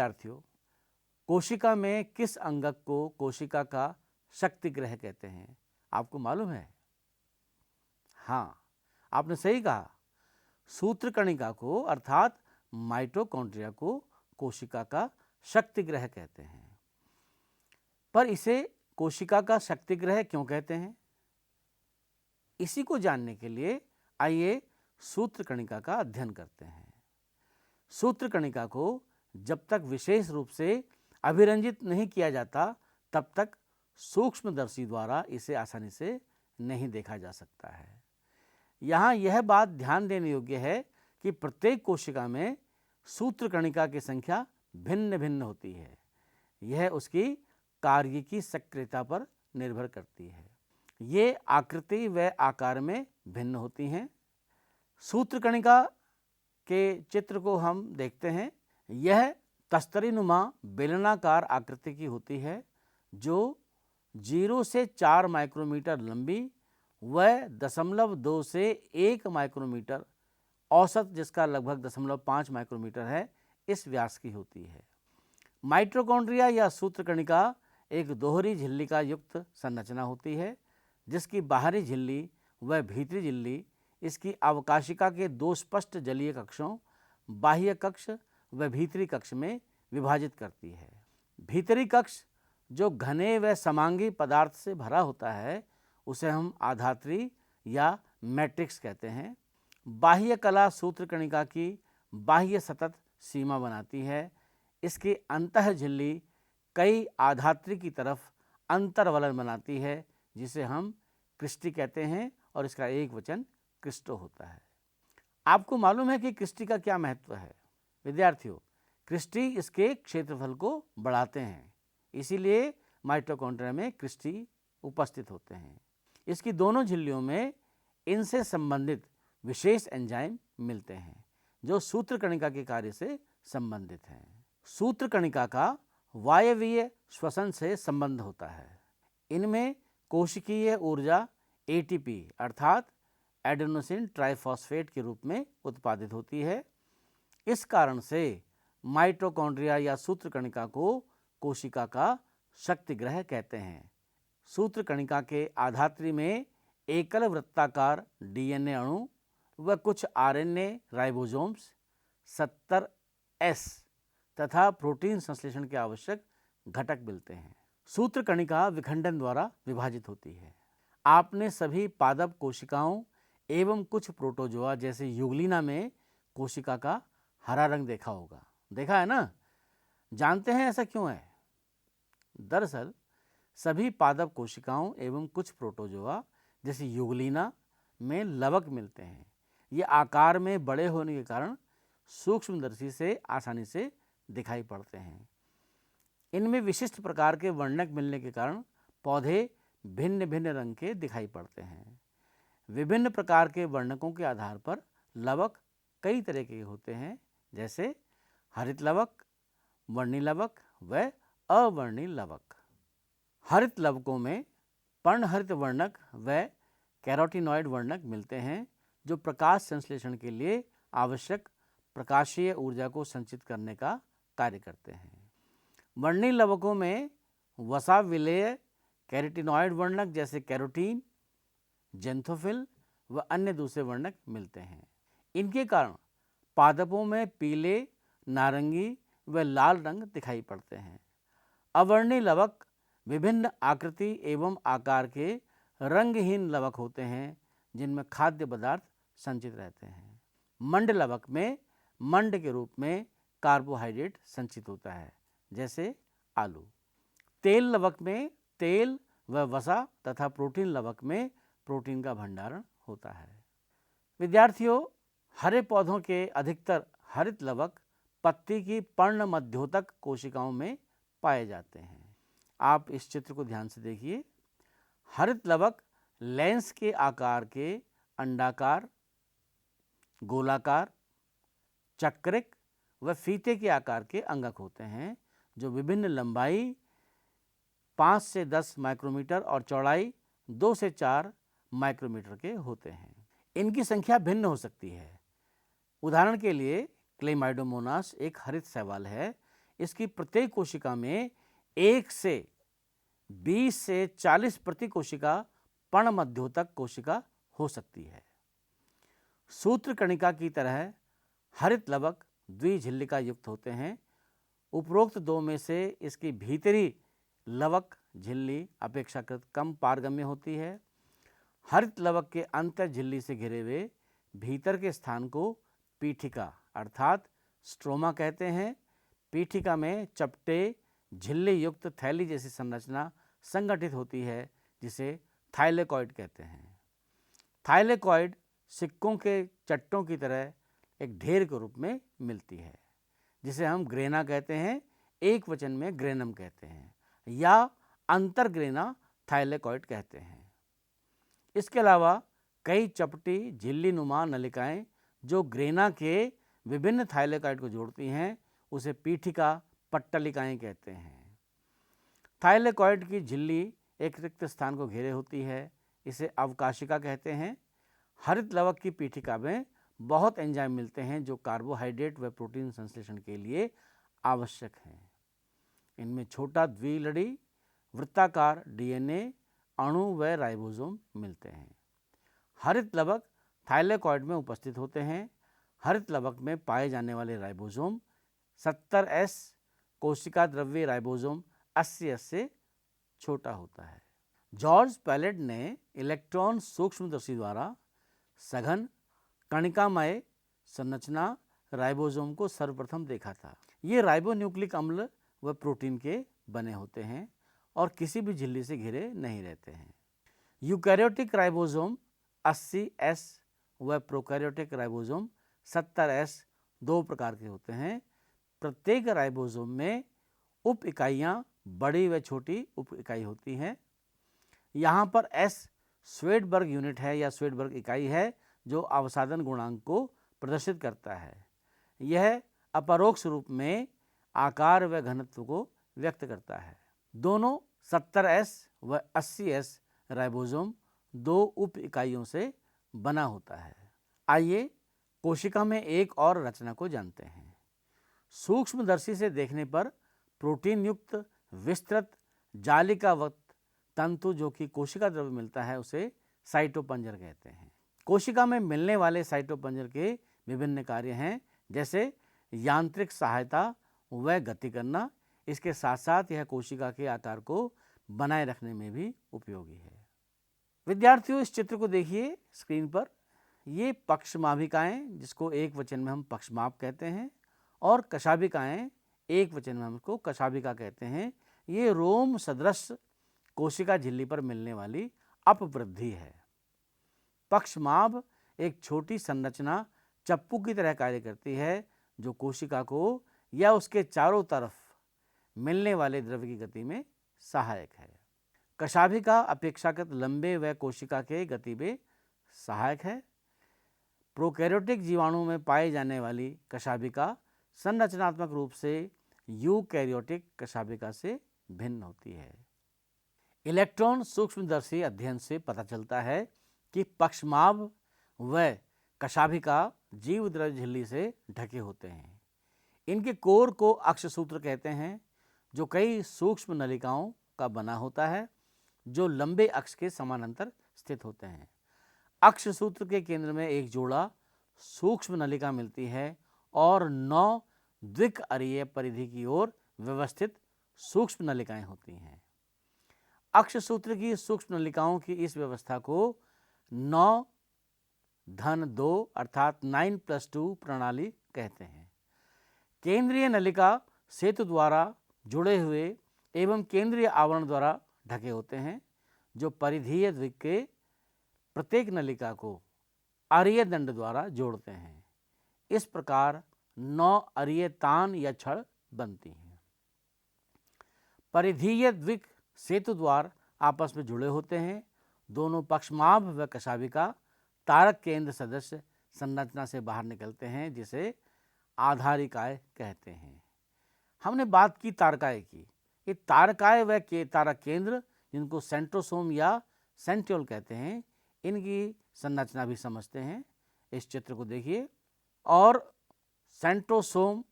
विद्यार्थियों, कोशिका में किस अंगक को कोशिका का शक्ति ग्रह कहते हैं? आपको मालूम है? हाँ, आपने सही कहा। सूत्रकणिका को अर्थात माइटोकॉन्ड्रिया को कोशिका का शक्ति ग्रह कहते हैं। पर इसे कोशिका का शक्ति ग्रह क्यों कहते हैं? इसी को जानने के लिए आइए सूत्रकणिका का अध्ययन करते हैं। सूत्रकणिका को जब तक विशेष रूप से अभिरंजित नहीं किया जाता तब तक सूक्ष्मदर्शी द्वारा इसे आसानी से नहीं देखा जा सकता है। यहाँ यह बात ध्यान देने योग्य है कि प्रत्येक कोशिका में सूत्रकणिका की संख्या भिन्न भिन्न होती है। यह उसकी कार्य की सक्रियता पर निर्भर करती है। ये आकृति व आकार में भिन्न होती हैं। सूत्रकणिका के चित्र को हम देखते हैं। यह तस्तरीनुमा बेलनाकार आकृति की होती है जो 0 से 4 माइक्रोमीटर लंबी व 0.2 से 1 माइक्रोमीटर औसत, जिसका लगभग 0.5 माइक्रोमीटर है, इस व्यास की होती है। माइटोकॉन्ड्रिया या सूत्रकणिका एक दोहरी झिल्ली का युक्त संरचना होती है जिसकी बाहरी झिल्ली व भीतरी झिल्ली इसकी अवकाशिका के दो स्पष्ट जलीय कक्षों बाह्य कक्ष व भीतरी कक्ष में विभाजित करती है। भीतरी कक्ष जो घने व समांगी पदार्थ से भरा होता है उसे हम आधात्री या मैट्रिक्स कहते हैं। बाह्य कला सूत्रकणिका की बाह्य सतत सीमा बनाती है। इसकी अंतः झिल्ली कई आधात्री की तरफ अंतर्वलन बनाती है जिसे हम क्रिस्टी कहते हैं और इसका एक वचन क्रिस्टो होता है। आपको मालूम है कि क्रिस्टी का क्या महत्व है? विद्यार्थियों, क्रिस्टी इसके क्षेत्रफल को बढ़ाते हैं, इसीलिए माइटोकॉन्ड्रिया में क्रिस्टी उपस्थित होते हैं। इसकी दोनों झिल्लियों में इनसे संबंधित विशेष एंजाइम मिलते हैं जो सूत्रकणिका के कार्य से संबंधित हैं। सूत्रकणिका का वायवीय श्वसन से संबंध होता है। इनमें कोशिकीय ऊर्जा एटीपी अर्थात एडेनोसिन ट्राइफॉस्फेट के रूप में उत्पादित होती है। इस कारण से माइटोकॉन्ड्रिया या सूत्रकणिका को कोशिका का शक्ति ग्रह कहते हैं। सूत्रकणिका के आधात्री में एकल वृत्ताकार डीएनए अणु व कुछ आरएनए राइबोसोम्स 70S तथा प्रोटीन संश्लेषण के आवश्यक घटक मिलते हैं। सूत्रकणिका विखंडन द्वारा विभाजित होती है। आपने सभी पादप कोशिकाओं एवं कुछ प्रोटोजोआ जैसे यूग्लिना में कोशिका का हरा रंग देखा होगा। देखा है ना? जानते हैं ऐसा क्यों है? दरअसल सभी पादप कोशिकाओं एवं कुछ प्रोटोजोआ जैसे यूग्लिना में लवक मिलते हैं। ये आकार में बड़े होने के कारण सूक्ष्मदर्शी से आसानी से दिखाई पड़ते हैं। इनमें विशिष्ट प्रकार के वर्णक मिलने के कारण पौधे भिन्न भिन्न रंग के दिखाई पड़ते हैं। विभिन्न प्रकार के वर्णकों के आधार पर लवक कई तरह के होते हैं जैसे हरित लवक, वर्णी लवक व अवर्णी लवक। हरित लवकों में पर्णहरित वर्णक व कैरोटीनॉइड वर्णक मिलते हैं जो प्रकाश संश्लेषण के लिए आवश्यक प्रकाशीय ऊर्जा को संचित करने का कार्य करते हैं। वर्णी लवकों में वसा विलेय कैरोटीनॉइड वर्णक जैसे कैरोटीन, जेंथोफिल व अन्य दूसरे वर्णक मिलते हैं। इनके कारण पादपों में पीले, नारंगी व लाल रंग दिखाई पड़ते हैं। अवर्णी लवक विभिन्न आकृति एवं आकार के रंगहीन लवक होते हैं जिनमें खाद्य पदार्थ संचित रहते हैं। मंड लवक में मंड के रूप में कार्बोहाइड्रेट संचित होता है जैसे आलू। तेल लवक में तेल व वसा तथा प्रोटीन लवक में प्रोटीन का भंडारण होता है। विद्यार्थियों, हरे पौधों के अधिकतर हरित लवक पत्ती की पर्ण मध्योतक कोशिकाओं में पाए जाते हैं। आप इस चित्र को ध्यान से देखिए। हरित लवक लेंस के आकार के अंडाकार, गोलाकार, चक्रिक व फीते के आकार के अंगक होते हैं जो विभिन्न लंबाई 5 से 10 माइक्रोमीटर और चौड़ाई 2 से 4 माइक्रोमीटर के होते हैं। इनकी संख्या भिन्न हो सकती है। उदाहरण के लिए क्लेमाइडोमोनास एक हरित शैवाल है। इसकी प्रत्येक कोशिका में 1 से 20 से 40 प्रति कोशिका पर्णमध्योतक कोशिका हो सकती है। सूत्र कणिका की तरह हरित लवक द्विझिल्लिका युक्त होते हैं। उपरोक्त दो में से इसकी भीतरी लवक झिल्ली अपेक्षाकृत कम पारगम्य होती है। हरित लवक के अंतर झिल्ली से घिरे हुए भीतर के स्थान को पीठिका अर्थात स्ट्रोमा कहते हैं। पीठिका में चपटे झिल्ली युक्त थैली जैसी संरचना संगठित होती है, जिसे थाइलेकॉइड कहते हैं। थाइलेकॉइड सिक्कों के चट्टों की तरह एक ढेर के रूप में मिलती है, जिसे हम ग्रेना कहते हैं, एक वचन में ग्रेनम कहते हैं, या अंतरग्रेना थाइलेकॉइड कहते हैं। इसके अलावा कई चपटी झिल्ली नुमा नलिकाएं जो ग्रेना के विभिन्न थाइलेकॉइड को जोड़ती हैं, उसे पीठिका पट्टलिकाएं कहते हैं। थाइलेकॉइड की झिल्ली एक रिक्त स्थान को घेरे होती है, इसे अवकाशिका कहते हैं। हरित लवक की पीठिका में बहुत एंजाइम मिलते हैं जो कार्बोहाइड्रेट व प्रोटीन संश्लेषण के लिए आवश्यक हैं। इनमें छोटा द्विलड़ी वृत्ताकार डीएनए अणु व राइबोसोम मिलते हैं। हरित लवक थाइलेकॉइड में उपस्थित होते हैं। हरित लवक में पाए जाने वाले राइबोसोम 70S, कोशिका द्रव्य राइबोसोम 80S से छोटा होता है। जॉर्ज पैलेट ने इलेक्ट्रॉन सूक्ष्मदर्शी द्वारा सघन कणिकामय संरचना राइबोसोम को सर्वप्रथम देखा था। ये राइबोन्यूक्लिक अम्ल व प्रोटीन के बने होते हैं और किसी भी झिल्ली से घिरे नहीं रहते हैं। यूकैरियोटिक राइबोसोम 80S व प्रोकैरियोटिक राइबोसोम 70S दो प्रकार के होते हैं। प्रत्येक राइबोसोम में उप इकाइयाँ बड़ी व छोटी उप इकाई होती हैं। यहाँ पर S स्वेडबर्ग यूनिट है या स्वेडबर्ग इकाई है जो अवसादन गुणांक को प्रदर्शित करता है। यह अपरोक्ष रूप में आकार व घनत्व को व्यक्त करता है। दोनों 70S व 80S राइबोसोम दो उप इकाइयों से बना होता है। आइए कोशिका में एक और रचना को जानते हैं। सूक्ष्मदर्शी से देखने पर प्रोटीन युक्त विस्तृत जालिकावत तंतु जो कि कोशिका द्रव्य मिलता है उसे साइटोपंजर कहते हैं। कोशिका में मिलने वाले साइटोपंजर के विभिन्न कार्य हैं, जैसे यांत्रिक सहायता व गति करना। इसके साथ साथ यह कोशिका के आकार को बनाए रखने में भी उपयोगी है। विद्यार्थियों, इस चित्र को देखिए स्क्रीन पर। ये पक्षमाभिकाएं, जिसको एक वचन में हम पक्षमाप कहते हैं, और कशाभिकाएं, एक वचन में हम इसको कशाभिका कहते हैं। ये रोम सदृश कोशिका झिल्ली पर मिलने वाली अपवृद्धि है। पक्षमाभ एक छोटी संरचना चप्पू की तरह कार्य करती है जो कोशिका को या उसके चारों तरफ मिलने वाले द्रव्य की गति में सहायक है। कशाभिका अपेक्षाकृत लंबे व कोशिका के गति में सहायक है। प्रोकैरियोटिक जीवाणु में पाई जाने वाली कशाभिका संरचनात्मक रूप से यूकैरियोटिक कशाभिका से भिन्न होती है। इलेक्ट्रॉन सूक्ष्मदर्शी अध्ययन से पता चलता है कि पक्षमाभ व कशाभिका जीवद्रव्य झिल्ली से ढके होते हैं। इनके कोर को अक्षसूत्र कहते हैं, जो कई सूक्ष्म नलिकाओं का बना होता है जो लंबे अक्ष के समानांतर स्थित होते हैं। अक्षसूत्र के केंद्र में एक जोड़ा सूक्ष्म नलिका मिलती है और 9 द्विकअरीय परिधि की ओर व्यवस्थित सूक्ष्म नलिकाएं होती हैं। अक्षसूत्र की सूक्ष्म नलिकाओं की इस व्यवस्था को 9-2 अर्थात 9+2 प्रणाली कहते हैं। केंद्रीय नलिका सेतु द्वारा जुड़े हुए एवं केंद्रीय आवरण द्वारा ढके होते हैं, जो परिधीय द्विक के प्रत्येक नलिका को अरीय दंड द्वारा जोड़ते हैं। इस प्रकार 9 अरीय तान या छड़ बनती हैं। परिधीय द्विक सेतु द्वार आपस में जुड़े होते हैं। दोनों पक्षमाभ व कशाभिका तारक केंद्र सदस्य संरचना से बाहर निकलते हैं, जिसे आधारिकाय कहते हैं। हमने बात की तारकाय की। ये तारकाय व तारक केंद्र, जिनको सेंट्रोसोम या सेंट्रियोल कहते हैं, इनकी संरचना भी समझते हैं। इस चित्र को देखिए। और सेंट्रोसोम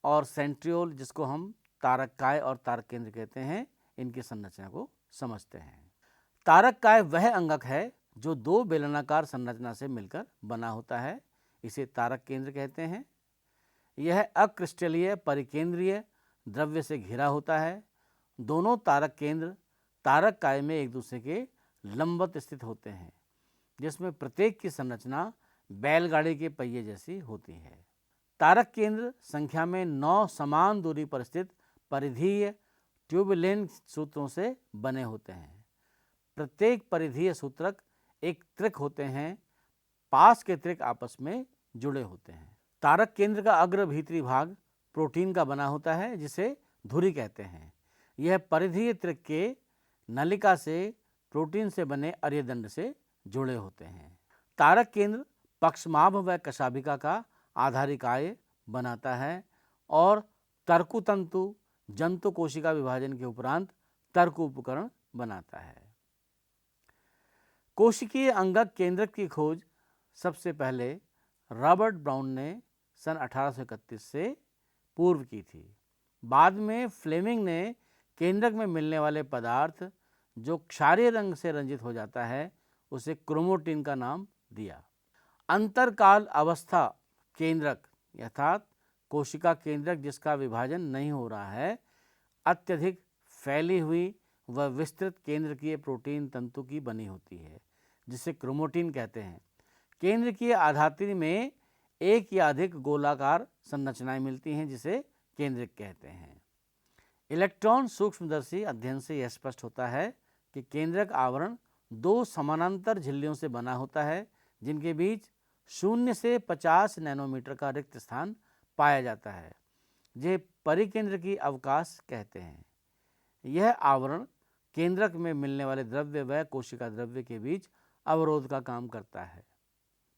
और सेंट्रियोल, जिसको हम तारककाय और तारक केंद्र कहते हैं, इनकी संरचना को समझते हैं। तारककाय वह अंगक है जो दो बेलनाकार संरचना से मिलकर बना होता है, इसे तारक केंद्र कहते हैं। यह अक्रिस्टलीय परिकेंद्रीय द्रव्य से घिरा होता है। दोनों तारक केंद्र तारककाय में एक दूसरे के लंबवत स्थित होते हैं, जिसमें प्रत्येक की संरचना बैलगाड़ी के पहिए जैसी होती है। तारक केंद्र संख्या में 9 समान दूरी पर स्थित परिधीय ट्यूबुलेंट सूत्रों से बने होते हैं। प्रत्येक परिधीय सूत्रक एक त्रिक होते हैं, पास के त्रिक आपस में जुड़े होते हैं। तारक केंद्र का अग्र भीतरी भाग प्रोटीन का बना होता है, जिसे धुरी कहते हैं। यह परिधीय त्रिक के नलिका से प्रोटीन से बने अर्यदंड से जुड़े होते हैं। तारक केंद्र पक्षमाभ व कशाभिका का आधारिकाय बनाता है और तर्कुतंतु जंतु कोशिका विभाजन के उपरांत तर्कु उपकरण बनाता है। कोशिकीय अंगक केंद्रक की खोज सबसे पहले रॉबर्ट ब्राउन ने सन 1831 से पूर्व की थी। बाद में फ्लेमिंग ने केंद्रक में मिलने वाले पदार्थ जो क्षारीय रंग से रंजित हो जाता है, उसे क्रोमोटिन का नाम दिया। अंतरकाल अवस्था केंद्रक अर्थात कोशिका केंद्रक जिसका विभाजन नहीं हो रहा है, अत्यधिक फैली हुई व विस्तृत केंद्रकीय प्रोटीन तंतु की बनी होती है, जिसे क्रोमोटिन कहते हैं। केंद्रकीय आधात्री में एक या अधिक गोलाकार संरचनाएं मिलती हैं, जिसे केंद्रक कहते हैं। इलेक्ट्रॉन सूक्ष्मदर्शी अध्ययन से यह स्पष्ट होता है कि केंद्रक आवरण 2 समानांतर झिल्लियों से बना होता है, जिनके बीच 0 से 50 नैनोमीटर का रिक्त स्थान पाया जाता है, जे परिकेंद्र की अवकाश कहते हैं। यह आवरण केंद्रक में मिलने वाले द्रव्य व कोशिका द्रव्य के बीच अवरोध का काम करता है।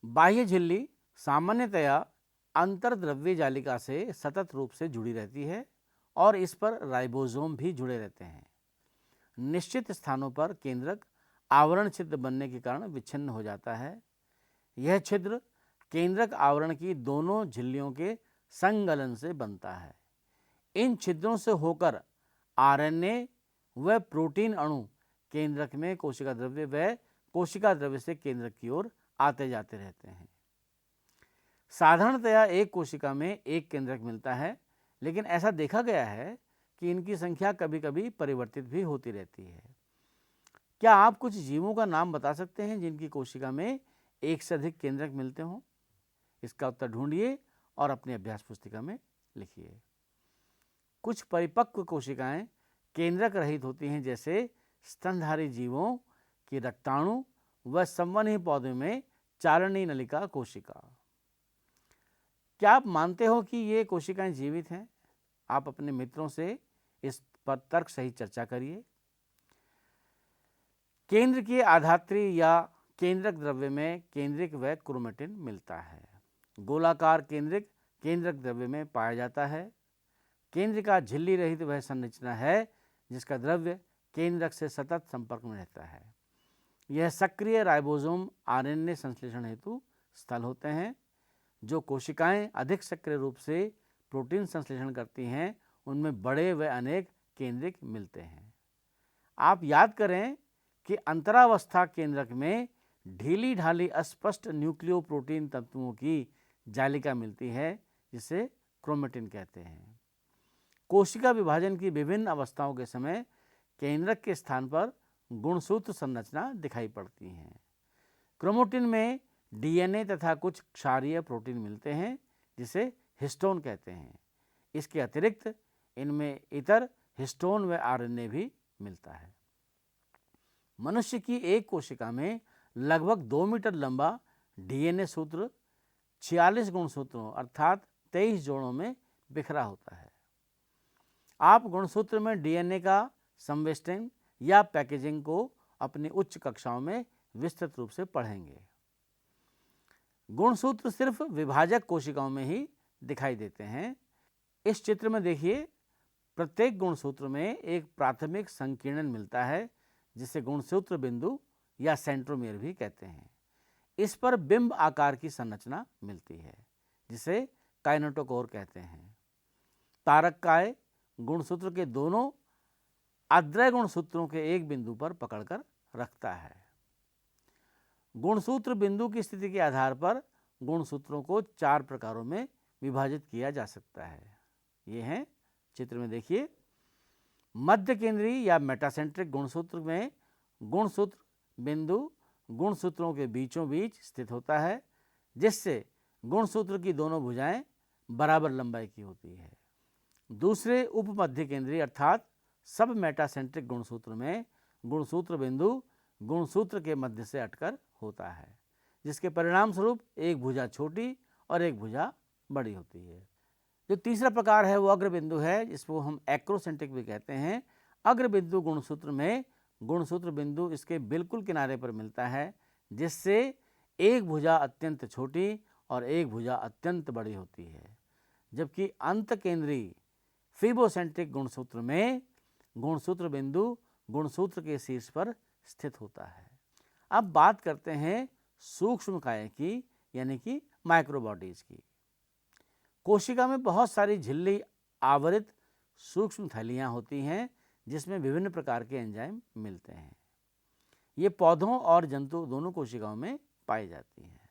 बाह्य झिल्ली सामान्यतया अंतर्द्रव्य जालिका से सतत रूप से जुड़ी रहती है और इस पर राइबोसोम भी जुड़े रहते हैं। निश्चित स्थानों पर केंद्रक आवरण छिद्र बनने के कारण विच्छिन्न हो जाता है। यह छिद्र केंद्रक आवरण की दोनों झिल्लियों के संगलन से बनता है। इन छिद्रों से होकर आरएनए व प्रोटीन अणु केंद्रक में कोशिका द्रव्य व कोशिका द्रव्य से केंद्रक की ओर आते जाते रहते हैं। साधारणतया एक कोशिका में एक केंद्रक मिलता है, लेकिन ऐसा देखा गया है कि इनकी संख्या कभी कभी परिवर्तित भी होती रहती है। क्या आप कुछ जीवों का नाम बता सकते हैं जिनकी कोशिका में एक से अधिक केंद्रक मिलते हों? इसका उत्तर ढूंढिए और अपनी अभ्यास पुस्तिका में लिखिए। कुछ परिपक्व कोशिकाएं केंद्रक रहित होती हैं, जैसे स्तनधारी जीवों की रक्ताणु व संवहनी पौधों में चालनी नलिका कोशिका। क्या आप मानते हो कि ये कोशिकाएं जीवित हैं? आप अपने मित्रों से इस पर तर्क सहित चर्चा करिए। केंद्र के आधात्री या केंद्रक द्रव्य में केंद्रिक व क्रोमेटिन मिलता है। गोलाकार केंद्रिक केंद्रक द्रव्य में पाया जाता है। केंद्र का झिल्ली रहित वह संरचना है जिसका द्रव्य केंद्रक से सतत संपर्क में रहता है। यह सक्रिय राइबोसोम आरएनए संश्लेषण हेतु स्थल होते हैं। जो कोशिकाएं अधिक सक्रिय रूप से प्रोटीन संश्लेषण करती हैं, उनमें बड़े व अनेक केंद्रिक मिलते हैं। आप याद करें कि अंतरावस्था केंद्रक में ढीली ढाली अस्पष्ट न्यूक्लियो प्रोटीन तत्वों की जालिका मिलती है, जिसे क्रोमेटिन कहते हैं। कोशिका विभाजन की विभिन्न अवस्थाओं के समय केंद्रक के स्थान पर गुणसूत्र संरचना दिखाई पड़ती है। क्रोमेटिन में डीएनए तथा कुछ क्षारीय प्रोटीन मिलते हैं, जिसे हिस्टोन कहते हैं। इसके अतिरिक्त इनमें इतर हिस्टोन व आरएनए भी मिलता है। मनुष्य की एक कोशिका में लगभग 2 मीटर लंबा डीएनए सूत्र 46 गुणसूत्रों अर्थात 23 जोड़ों में बिखरा होता है। आप गुणसूत्र में डीएनए का संवेष्टन या पैकेजिंग को अपनी उच्च कक्षाओं में विस्तृत रूप से पढ़ेंगे। गुणसूत्र सिर्फ विभाजक कोशिकाओं में ही दिखाई देते हैं। इस चित्र में देखिए, प्रत्येक गुणसूत्र में एक प्राथमिक संकीर्णन मिलता है, जिसे गुणसूत्र बिंदु या सेंट्रोमियर भी कहते हैं। इस पर बिंब आकार की संरचना मिलती है, जिसे काइनेटोकोर कहते हैं। तारककाय गुणसूत्र के दोनों अद्रय गुणसूत्रों के एक बिंदु पर पकड़कर रखता है। गुणसूत्र बिंदु की स्थिति के आधार पर गुणसूत्रों को 4 प्रकारों में विभाजित किया जा सकता है। ये हैं, चित्र में देखिए। मध्य केंद्रीय या मेटासेंट्रिक गुणसूत्र में गुणसूत्र बिंदु गुणसूत्रों के बीचों बीच स्थित होता है, जिससे गुणसूत्र की दोनों भुजाएं बराबर लंबाई की होती है। दूसरे उप मध्य केंद्रीय अर्थात सब मेटासेंट्रिक गुणसूत्र में गुणसूत्र बिंदु गुणसूत्र के मध्य से अटकर होता है, जिसके परिणाम स्वरूप एक भुजा छोटी और एक भुजा बड़ी होती है। जो तीसरा प्रकार है वो अग्र बिंदु है, जिसको हम एक्रोसेंट्रिक भी कहते हैं। अग्र बिंदु गुणसूत्र में गुणसूत्र बिंदु इसके बिल्कुल किनारे पर मिलता है, जिससे एक भुजा अत्यंत छोटी और एक भुजा अत्यंत बड़ी होती है। जबकि अंत केंद्रीय फिबोसेंट्रिक गुणसूत्र में गुणसूत्र बिंदु गुणसूत्र के शीर्ष पर स्थित होता है। अब बात करते हैं सूक्ष्म काय की, यानी कि माइक्रोबॉडीज की। कोशिका में बहुत सारी झिल्ली आवरित सूक्ष्म थैलियां होती हैं, जिसमें विभिन्न प्रकार के एंजाइम मिलते हैं। ये पौधों और जंतु दोनों कोशिकाओं में पाई जाती हैं।